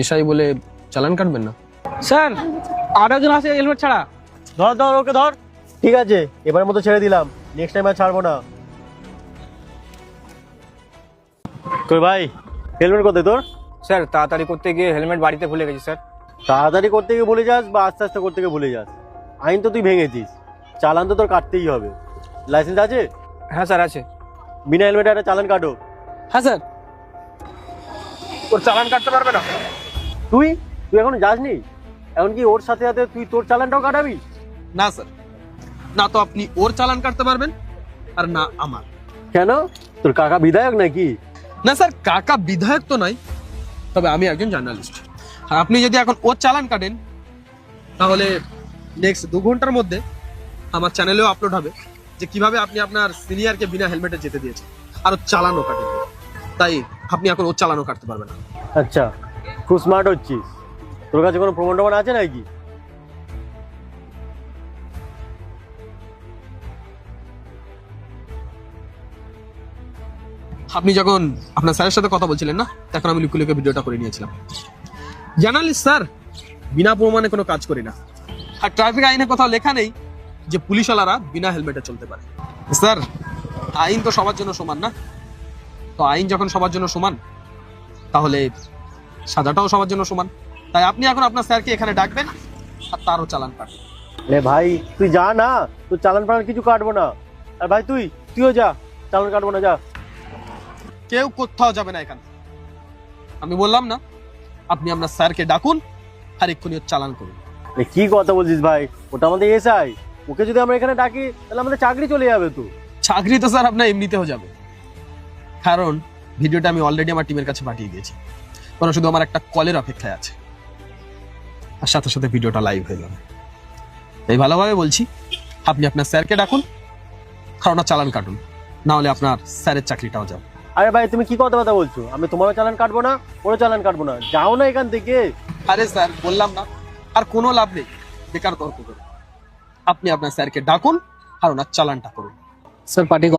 SI বলে চালান কাটবেন না? স্যার আর একজন আছে হেলমেট ছাড়া। ধর ধর ওকে ধর। ঠিক আছে, এবার মতো ছেড়ে দিলাম, নেক্সট টাইম আর ছাড়বো না। কই ভাই, হেলমেট কোথায় তোর? স্যার তাড়াতাড়ি করতে গিয়ে হেলমেট বাড়িতে ভুলে গেছি স্যার। তাড়াতাড়ি করতে গিয়ে ভুলে যাস বা আস্তে আস্তে করতে গিয়ে ভুলে যাস, আইন তো তুই ভেঙেছিস, চালান তো তোর কাটতেই হবে। লাইসেন্স আছে? হ্যাঁ স্যার আছে। বিনা হেলমেটে একটা চালান কাটো। হ্যাঁ স্যার। ওর চালান কাটতে পারবে না? তুই তুই এখনো যাসনি? এখন কি ওর সাথে সাথে তুই তোর চালানটাও কাটাবি? না স্যার, না তো আপনি ওর চালান কাটতে পারবেন আর না আমার। কেন, তোর কাকা বিধায়ক নাকি? না স্যার, কাকা বিধায়ক তো নাই, তবে আমি একজন জার্নালিস্ট। আর আপনি যদি এখন ওর চালান কাটেন তাহলে নেক্সট 2 ঘন্টার মধ্যে আমার চ্যানেলেও আপলোড হবে যে কিভাবে আপনি আপনার সিনিয়রকে বিনা হেলমেটে যেতে দিয়েছেন আর ওর চালানও কাটেন। তাই আপনি এখন ওর চালানও কাটতে পারবেন না। আচ্ছা, খুব স্মার্ট হচ্ছিস। তোর কাছে কোনো প্রমাণ টমাণ আছে নাকি? আপনি যখন আপনার স্যারের সাথে কথা বলছিলেন না, তখন আমি লুকিয়ে লুকিয়ে ভিডিওটা করে নিয়েছিলাম। জার্নালিস্ট স্যার, বিনা প্রমাণে কোনো কাজ করি না। আর ট্রাফিক আইনে কোথাও লেখা নেই যে পুলিশওয়ালারা বিনা হেলমেটে চলতে পারে। স্যার, আইন তো সবার জন্য সমান না? তো আইন যখন সবার জন্য সমান, তাহলে সাজাটাও সবার জন্য সমান। তাই আপনি এখন আপনার স্যারকে এখানে ডাকবেন আর তারও চালান কাটবেন। আরে ভাই তুই যা না, তোর চালান ফালান কিছু কাটবো না। আর ভাই তুইও যা, চালান কাটবো না, যা। কেউ কোথাও যাবে না এখানে। আমি বললাম না, আপনি আপনার স্যারকে ডাকুন আর এক্ষুনি ওর চালান করুন। এ কি কথা বলছিস ভাই, ওটা আমাদের এসআই, ওকে যদি আমরা এখানে ডাকি তাহলে আমাদের চাকরি চলে যাবে তো। চাকরি তো স্যার আপনার এমনিতেও যাবে, কারণ ভিডিওটা আমি অলরেডি আমার টিমের কাছে পাঠিয়ে দিয়েছি। ওরা শুধু আমার একটা কলের অপেক্ষায় আছে, আর সাথে সাথে ভিডিওটা লাইভ হয়ে যাবে। তাই ভালোভাবে বলছি, আপনি আপনার স্যারকে ডাকুন আর ওনার চালান কাটুন, না হলে আপনার স্যারের চাকরিটাও যাবে। আরে ভাই তুমি কি কথা বলছো, আমি তোমারও চালান কাটবো না, ওরও চালান কাটবো না, যাও না এখান থেকে। আরে স্যার বললাম না, আর কোনো লাভ নেই বেকার তর্ক করে। আপনি আপনার স্যারকে ডাকুন আর ওনার চালানটা করুন। Sir party